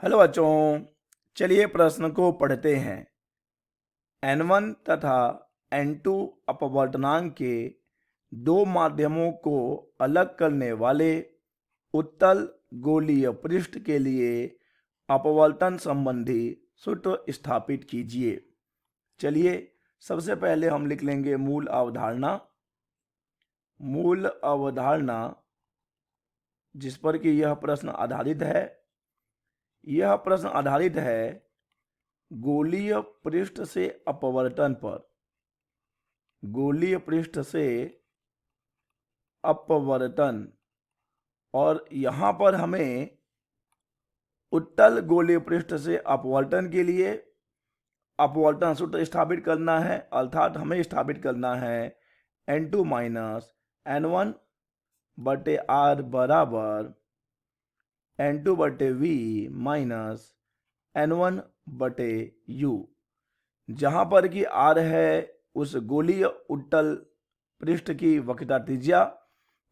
Hello बच्चों, चलिए प्रश्न को पढ़ते हैं। N1 तथा N2 अपवर्तनांक के दो माध्यमों को अलग करने वाले उत्तल गोलीय पृष्ठ के लिए अपवर्तन संबंधी सूत्र स्थापित कीजिए। चलिए सबसे पहले हम लिख लेंगे मूल अवधारणा। मूल अवधारणा जिस पर कि यह प्रश्न आधारित है, यह प्रश्न आधारित है गोलीय पृष्ठ से अपवर्तन पर। गोलीय पृष्ठ से अपवर्तन, और यहां पर हमें उत्तल गोलीय पृष्ठ से अपवर्तन के लिए अपवर्तन सूत्र स्थापित करना है, अर्थात हमें स्थापित करना है N2 माइनस N1 बटे R बराबर N2 बटे V माइनस N1 बटे U, जहां पर कि R है उस गोलीय उत्तल पृष्ठ की वक्रता त्रिज्या,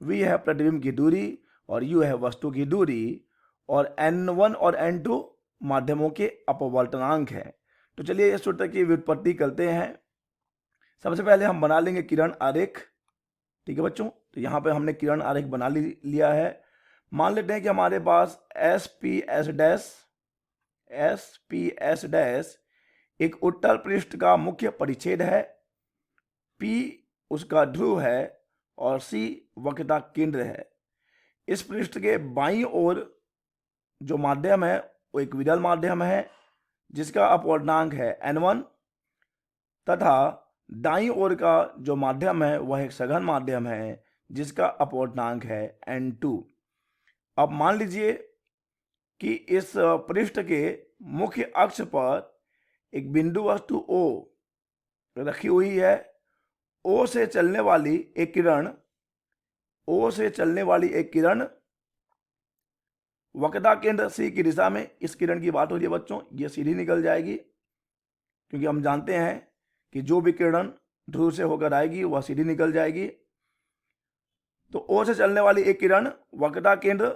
V है प्रतिबिंब की दूरी और U है वस्तु की दूरी, और N1 और N2 माध्यमों के अपवर्तनांक है। तो चलिए इस सूत्र की व्युत्पत्ति करते हैं। सबसे पहले हम बना लेंगे किरण आरेख। ठीक है बच्चों, तो यहाँ पे हमने किरण आरेख बना लिया है। मान लेते हैं कि हमारे पास एस पी एस डैश एक उत्तल पृष्ठ का मुख्य परिच्छेद है, P उसका ध्रुव है और C वक्रता केंद्र है। इस पृष्ठ के बाईं ओर जो माध्यम है वो एक विरल माध्यम है जिसका अपवर्तनांक है N1, तथा दाईं ओर का जो माध्यम है वह एक सघन माध्यम है जिसका अपवर्तनांक है N2। अब मान लीजिए कि इस पृष्ठ के मुख्य अक्ष पर एक बिंदु वस्तु O रखी हुई है। O से चलने वाली एक किरण वक्रता केंद्र C की दिशा में, इस किरण की बात हो रही है बच्चों, ये सीधी निकल जाएगी, क्योंकि हम जानते हैं कि जो भी किरण ध्रुव से होकर आएगी वह सीधी निकल जाएगी। तो O से चलने वाली एक किरण वक्रता केंद्र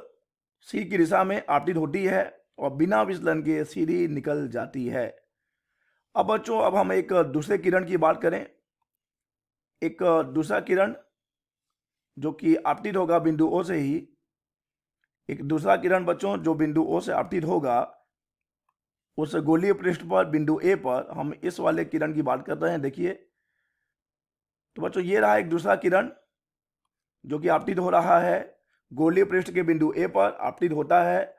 C की दिशा में आपतित होती है और बिना विचलन के सीधी निकल जाती है। अब बच्चों, अब हम एक दूसरे किरण की बात करें। एक दूसरा किरण जो कि आपतित होगा बिंदु O से ही, एक दूसरा किरण बच्चों जो बिंदु O से आपतित होगा उस गोलीय पृष्ठ पर बिंदु A पर, हम इस वाले किरण की बात कर रहे हैं। देखिए तो बच्चों ये रहा एक दूसरा किरण जो कि आपतित हो रहा है, गोलीय पृष्ठ के बिंदु A पर आपतित होता है।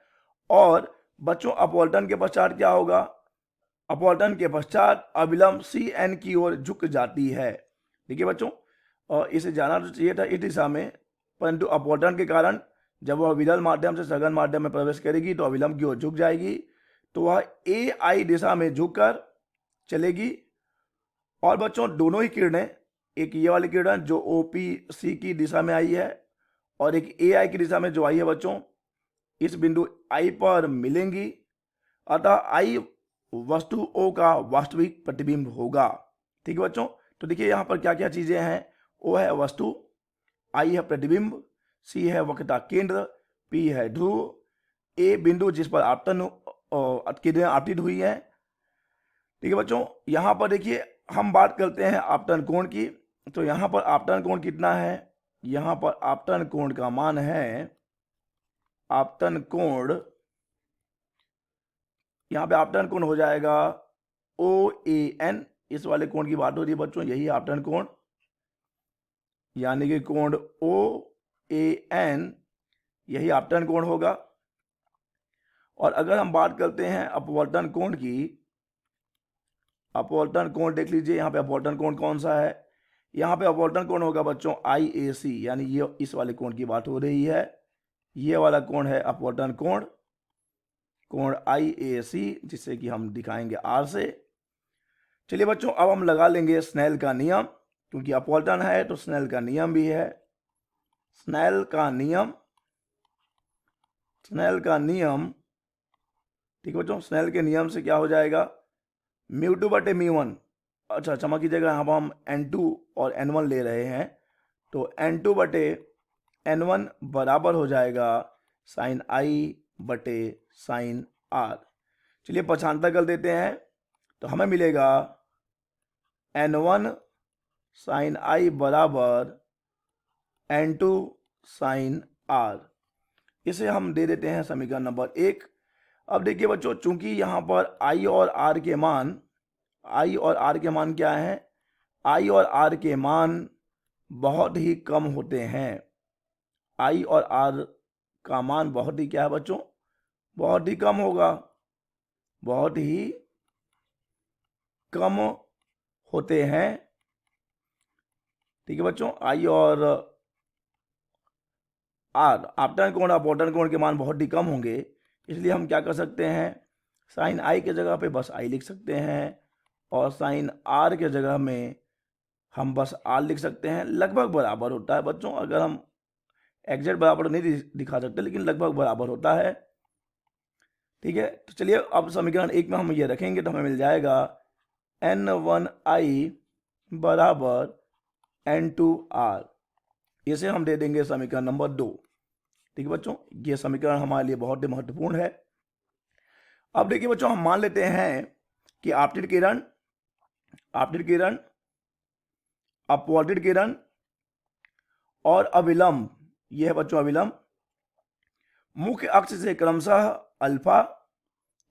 और बच्चों अपवर्तन के पश्चात क्या होगा? अपवर्तन के पश्चात अविलंब CN की ओर झुक जाती है। देखिए बच्चों, और इसे जाना तो चाहिए था इस दिशा में, परंतु अपवर्तन के कारण जब वह विरल माध्यम से सघन माध्यम में प्रवेश करेगी तो अविलंब की ओर झुक जाएगी, तो वह AI दिशा में झुककर चलेगी। और बच्चों दोनों ही किरणें, एक ये वाली किरण जो OPC की दिशा में आई है और एक AI की दिशा में जो आई है बच्चों, इस बिंदु I पर मिलेंगी, अतः I वस्तु O का वास्तविक प्रतिबिंब होगा। ठीक है बच्चों, तो देखिए यहाँ पर क्या क्या चीजें हैं। O है वस्तु, I है प्रतिबिंब, C है वक्रता केंद्र, P है ध्रुव, A बिंदु जिस पर आपतन किरणें आपतित हुई है। ठीक है बच्चों, यहाँ पर देखिए हम बात करते हैं आपतन कोण की। तो यहाँ पर आपतन कोण कितना है? यहाँ पर आपतन कोण का मान है, आपतन कोण, यहाँ पे आपतन कोण हो जाएगा OAN। इस वाले कोण की बात हो रही है बच्चों, यही आपतन कोण, यानी कि कोण OAN यही आपतन कोण होगा। और अगर हम बात करते हैं अपवर्तन कोण की, अपवर्तन कोण देख लीजिए यहाँ पे अपवर्तन कोण कौन सा है। यहाँ पे अपवर्तन कोण होगा बच्चों IAC, यानी ये इस वाले कोण की बात हो रही है। ये वाला कोण है अपवर्तन कोण, कोण IAC, जिसे कि हम दिखाएंगे R से। चलिए बच्चों, अब हम लगा लेंगे स्नेल का नियम, क्योंकि अपवर्तन है तो स्नेल का नियम भी है। स्नेल का नियम, स्नेल का नियम, ठीक है बच्चों, स्नेल के नियम से क्या हो जाएगा? μ2 बटे μ1, अच्छा क्षमा कीजिएगा, यहाँ पर हम N2 और N1 ले रहे हैं, तो N2 बटे N1 बराबर हो जाएगा साइन I बटे साइन आर। चलिए पक्षांतर कर देते हैं, तो हमें मिलेगा N1 साइन आई बराबर N2 साइन आर। इसे हम दे देते हैं समीकरण नंबर 1। अब देखिए बच्चों, चूंकि यहाँ पर आई और आर के मान क्या हैं? आई और आर के मान बहुत ही कम होते हैं। आई और आर का मान बहुत ही क्या है बच्चों? बहुत ही कम होगा, बहुत ही कम होते हैं। ठीक है बच्चों, आई और आर अपवर्तन कोण अपवर्तन कोण के मान बहुत ही कम होंगे, इसलिए हम क्या कर सकते हैं? साइन आई के जगह पे बस आई लिख सकते हैं, और साइन आर के जगह में हम बस आर लिख सकते हैं। लगभग बराबर होता है बच्चों, अगर हम एग्जैक्ट बराबर नहीं दिखा सकते, लेकिन लगभग बराबर होता है। ठीक है, तो चलिए अब समीकरण 1 में हम ये रखेंगे तो हमें मिल जाएगा N1I बराबर N2R। इसे हम दे देंगे समीकरण नंबर 2। ठीक है बच्चों, ये समीकरण हमारे लिए बहुत ही महत्वपूर्ण है। अब देखिए बच्चों, हम मान लेते हैं कि आपतित किरण, अपवर्तित किरण और अविलंब, यह है बच्चों अविलंब, मुख्य अक्ष से क्रमशः अल्फा,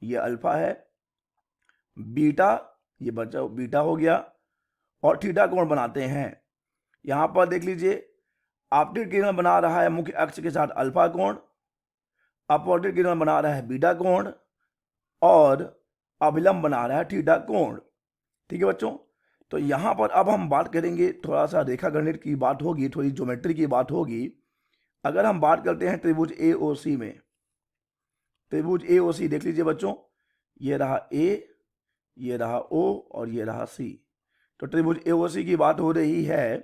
ये अल्फा है, बीटा, ये बच्चा बीटा हो गया, और थीटा कोण बनाते हैं। यहां पर देख लीजिए, आपतित किरण बना रहा है मुख्य अक्ष के साथ अल्फा कोण, अपवर्तित किरण बना रहा है बीटा कोण, और अविलंब बना रहा है थीटा कोण। ठीक है बच्चों, तो यहां पर अब हम बात करेंगे, थोड़ा सा रेखा गणित की बात होगी, थोड़ी ज्योमेट्री की बात होगी। अगर हम बात करते हैं त्रिभुज AOC में, त्रिभुज AOC देख लीजिए बच्चों, ये रहा A, ये रहा O और ये रहा C। तो त्रिभुज AOC की बात हो रही है,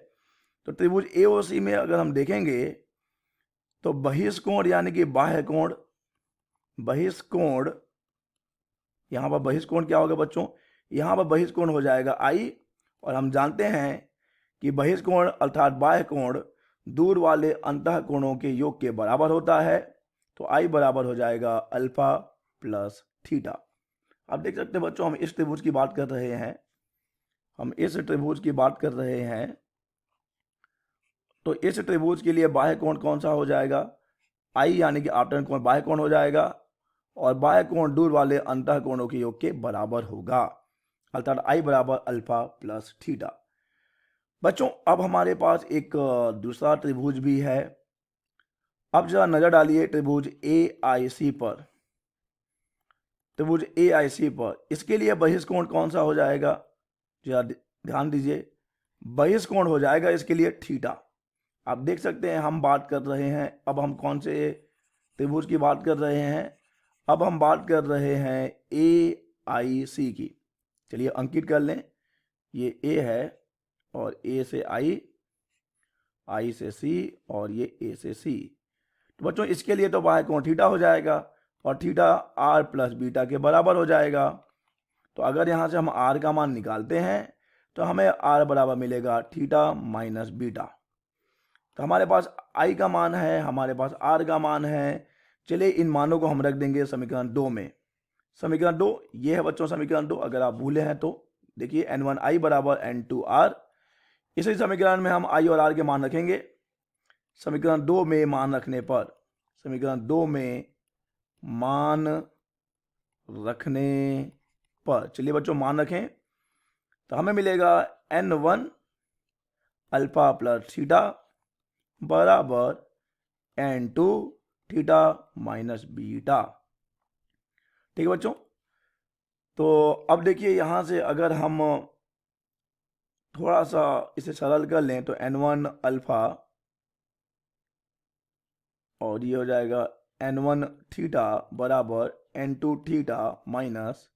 तो त्रिभुज AOC में अगर हम देखेंगे तो बहिष्कोण यानी कि बाह्य कोण, बहिष्कोण, यहां पर बहिष्कोण क्या होगा बच्चों? यहां पर बहिष्कोण हो जाएगा I, और हम जानते हैं कि बहिष्कोण अर्थात बाह्य कोण दूर वाले अंतः कोणों के योग के बराबर होता है। तो I बराबर हो जाएगा अल्फा प्लस थीटा। आप देख सकते हैं बच्चों, हम इस त्रिभुज की बात कर रहे हैं, तो इस त्रिभुज के लिए बाह्य कोण कौन सा हो जाएगा? I यानी कि आपतन कोण बाह्य कोण हो जाएगा, और बाह्य कोण दूर वाले अंतः कोणों के योग के बराबर होगा, अर्थात I बराबर अल्फा प्लस थीटा। बच्चों, अब हमारे पास एक दूसरा त्रिभुज भी है। अब जरा नजर डालिए त्रिभुज AIC पर, त्रिभुज AIC पर, इसके लिए बहिष्कोण कौन सा हो जाएगा? जरा ध्यान दीजिए, बहिष्कोण हो जाएगा इसके लिए थीटा। आप देख सकते हैं हम बात कर रहे हैं, अब हम कौन से त्रिभुज की बात कर रहे हैं? अब हम बात कर रहे हैं AIC की। चलिए अंकित कर लें, ये A है, और A से I से C, और ये A से C। तो बच्चों इसके लिए तो बाह्य कोण थीटा हो जाएगा, और थीटा R प्लस बीटा के बराबर हो जाएगा। तो अगर यहाँ से हम R का मान निकालते हैं तो हमें R बराबर मिलेगा थीटा माइनस बीटा। तो हमारे पास I का मान है, हमारे पास R का मान है। चलिए इन मानों को हम रख देंगे समीकरण 2 में। समीकरण 2 ये है बच्चों, समीकरण 2 अगर आप भूले हैं तो देखिए, N1I बराबर N2R। इसी समीकरण में हम I और R के मान रखेंगे। समीकरण 2 में मान रखने पर, समीकरण 2 में मान रखने पर, चलिए बच्चों मान रखें, तो हमें मिलेगा N1 अल्फा प्लस थीटा बराबर N2 थीटा माइनस बीटा। ठीक है बच्चों, तो अब देखिए यहां से अगर हम थोड़ा सा इसे सरल कर लें तो N1 अल्फा, और ये हो जाएगा N1 थीटा बराबर N2 theta minus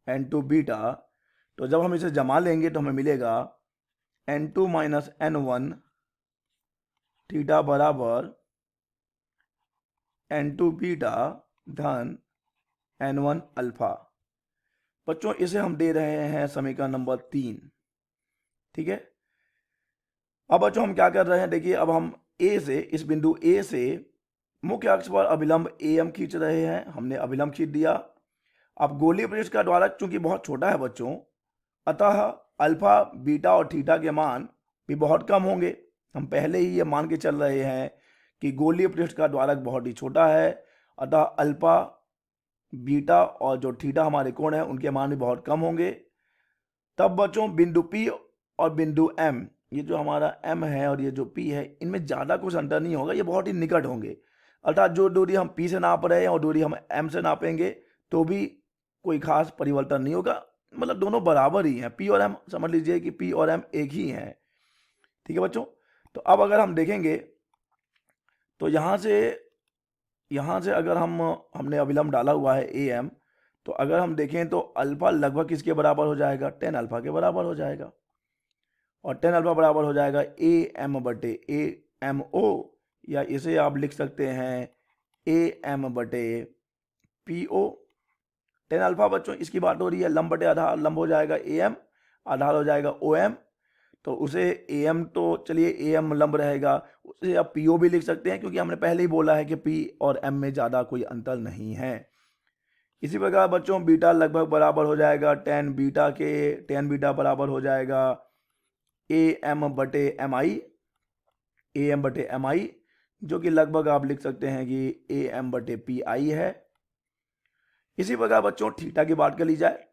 N2 beta. तो जब हम इसे जमा लेंगे तो हमें मिलेगा N2 माइनस N1 थीटा बराबर N2 बीटा धन N1 अल्फा। बच्चों इसे हम दे रहे हैं समीकरण नंबर 3। ठीक है, अब बच्चों हम क्या कर रहे हैं? देखिए, अब हम A से, इस बिंदु A से मुख्य अक्ष पर अभिलंब AM खींच रहे हैं। हमने अभिलंब खींच दिया, अब गोलीय पृष्ठ का द्वारक चूंकि बहुत छोटा है बच्चों, अतः अल्फा, बीटा और थीटा के मान भी बहुत कम होंगे। हम पहले ही ये मान के चल रहे हैं कि गोलीय पृष्ठ का द्वारक बहुत ही छोटा है, अतः अल्फा, बीटा और जो थीटा हमारे कोण है उनके मान भी बहुत कम होंगे। तब बच्चों बिंदु P और बिंदु M, ये जो हमारा M है और ये जो P है, इनमें ज़्यादा कुछ अंतर नहीं होगा, ये बहुत ही निकट होंगे। अर्थात जो दूरी हम P से नाप रहे हैं और दूरी हम M से नापेंगे तो भी कोई खास परिवर्तन नहीं होगा, मतलब दोनों बराबर ही हैं। P और M समझ लीजिए कि P और M एक ही हैं। ठीक है बच्चों। तो अब अगर हम देखेंगे तो यहाँ से अगर हमने अविलंब डाला हुआ है AM, तो अगर हम देखें तो अल्फा लगभग किसके बराबर हो जाएगा, tan अल्फा के बराबर हो जाएगा। और tan अल्फा बराबर हो जाएगा AM बटे AMO, या इसे आप लिख सकते हैं AM बटे PO। tan अल्फा बच्चों इसकी बात हो रही है, लंब बटे आधार, लंब हो जाएगा AM, आधार हो जाएगा OM, तो उसे AM तो चलिए AM लंब रहेगा, उसे आप PO भी लिख सकते हैं क्योंकि हमने पहले ही बोला है कि P और M में ज़्यादा कोई अंतर नहीं है। इसी प्रकार बच्चों बीटा लगभग बराबर हो जाएगा tan बीटा के, tan बीटा बराबर हो जाएगा AM बटे MI, AM बटे MI, जो कि लगभग आप लिख सकते हैं कि AM बटे PI है। इसी प्रकार बच्चों थीटा की बात कर ली जाए,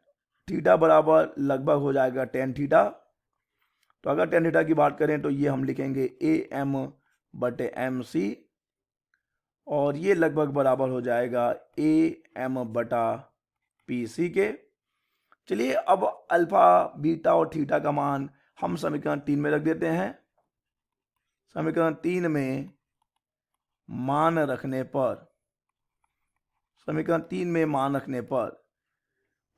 थीटा बराबर लगभग हो जाएगा tan थीटा। तो अगर tan थीटा की बात करें तो ये हम लिखेंगे AM बटे MC, और ये लगभग बराबर हो जाएगा AM बटा PC के। चलिए अब अल्फा, बीटा और थीटा का मान हम समीकरण 3 में रख देते हैं। समीकरण 3 में मान रखने पर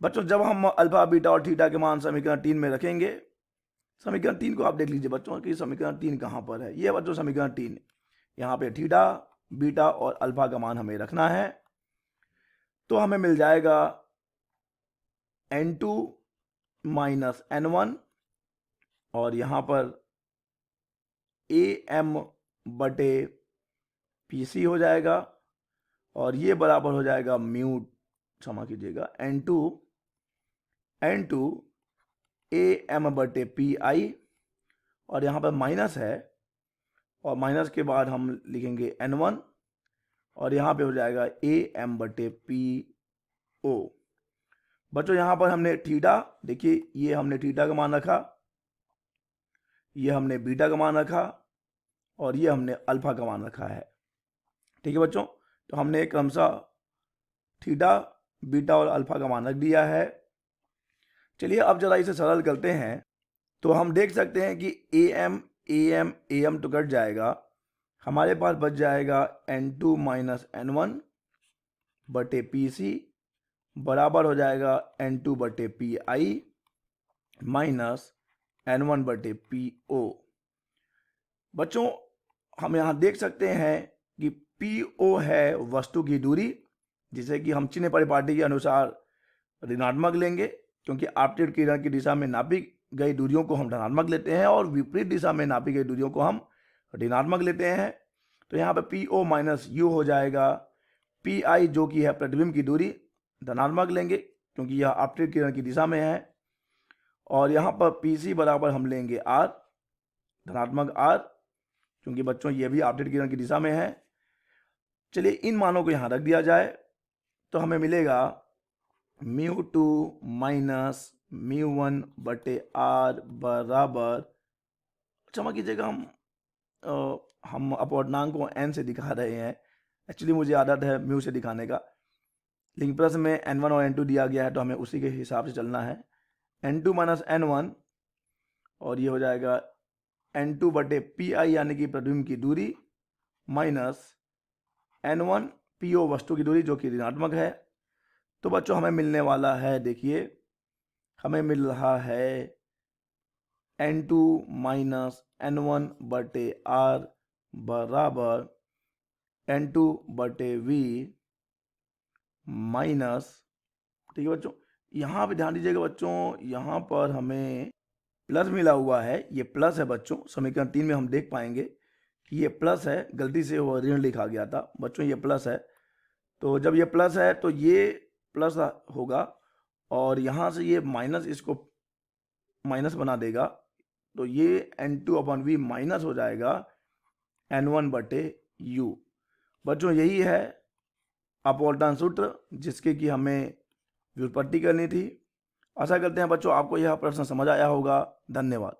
बच्चों जब हम अल्फा, बीटा और थीटा के मान समीकरण 3 में रखेंगे, समीकरण 3 को आप देख लीजिए बच्चों कि समीकरण 3 कहाँ पर है। ये बच्चों समीकरण 3, यहाँ पे थीटा, बीटा और अल्फा का मान हमें रखना है। तो हमें मिल जाएगा N2 माइनस N1, और यहाँ पर AM बटे PC हो जाएगा, और ये बराबर हो जाएगा म्यू, क्षमा कीजिएगा, N2 AM बटे PI, और यहाँ पर माइनस है, और माइनस के बाद हम लिखेंगे N1, और यहाँ पे हो जाएगा AM बटे PO। बच्चों यहाँ पर हमने थीटा, देखिए ये हमने थीटा का मान रखा, ये हमने बीटा का मान रखा, और ये हमने अल्फा का मान रखा है। ठीक है बच्चों, तो हमने क्रमशः थीटा, बीटा और अल्फा का मान रख दिया है। चलिए अब जरा इसे सरल करते हैं। तो हम देख सकते हैं कि AM तो कट जाएगा, हमारे पास बच जाएगा N2 माइनस N1 बटे PC बराबर हो जाएगा N2 बटे PI माइनस N1 बटे PO। बच्चों हम यहाँ देख सकते हैं कि PO है वस्तु की दूरी, जिसे कि हम चिन्ह परिपाटी के अनुसार ऋणात्मक लेंगे, क्योंकि आपतित किरण की दिशा में नापी गई दूरियों को हम धनात्मक लेते हैं और विपरीत दिशा में नापी गई दूरियों को हम ऋणात्मक लेते हैं। तो यहाँ पे PO माइनस U हो जाएगा, PI जो कि है प्रतिबिंब की दूरी, धनात्मक लेंगे क्योंकि यह आपतित किरण की दिशा में है, और यहाँ पर PC बराबर हम लेंगे R, धनात्मक R, क्योंकि बच्चों ये भी आपतित किरण की दिशा में है। चलिए इन मानों को यहाँ रख दिया जाए, तो हमें मिलेगा μ2 माइनस μ1 बटे R बराबर, क्षमा कीजिएगा हम अपवर्तनांक को n से दिखा रहे हैं, एक्चुअली मुझे आदत है म्यू से दिखाने का, लेकिन प्रश्न में N1 और N2 दिया गया है तो हमें उसी के हिसाब से चलना है। N2 माइनस N1, और ये हो जाएगा N2 बटे PI यानी कि प्रतिबिंब की दूरी, माइनस N1 PO वस्तु की दूरी जो कि ऋणात्मक है। तो बच्चों हमें मिलने वाला है, देखिए हमें मिल रहा है N2 माइनस N1 बटे R बराबर N2 बटे V माइनस, ठीक है बच्चों, यहाँ पे ध्यान दीजिएगा बच्चों, यहाँ पर हमें प्लस मिला हुआ है, ये प्लस है बच्चों, समीकरण 3 में हम देख पाएंगे कि ये प्लस है, गलती से वो ऋण लिखा गया था बच्चों, ये प्लस है। तो जब ये प्लस है तो ये प्लस होगा और यहाँ से ये माइनस इसको माइनस बना देगा, तो ये N2/V माइनस हो जाएगा N1/U। बच्चों यही है अपवर्तन सूत्र जिसके कि हमें व्युत्पत्ति करनी थी। आशा करते हैं बच्चों आपको यह प्रश्न समझ आया होगा। धन्यवाद।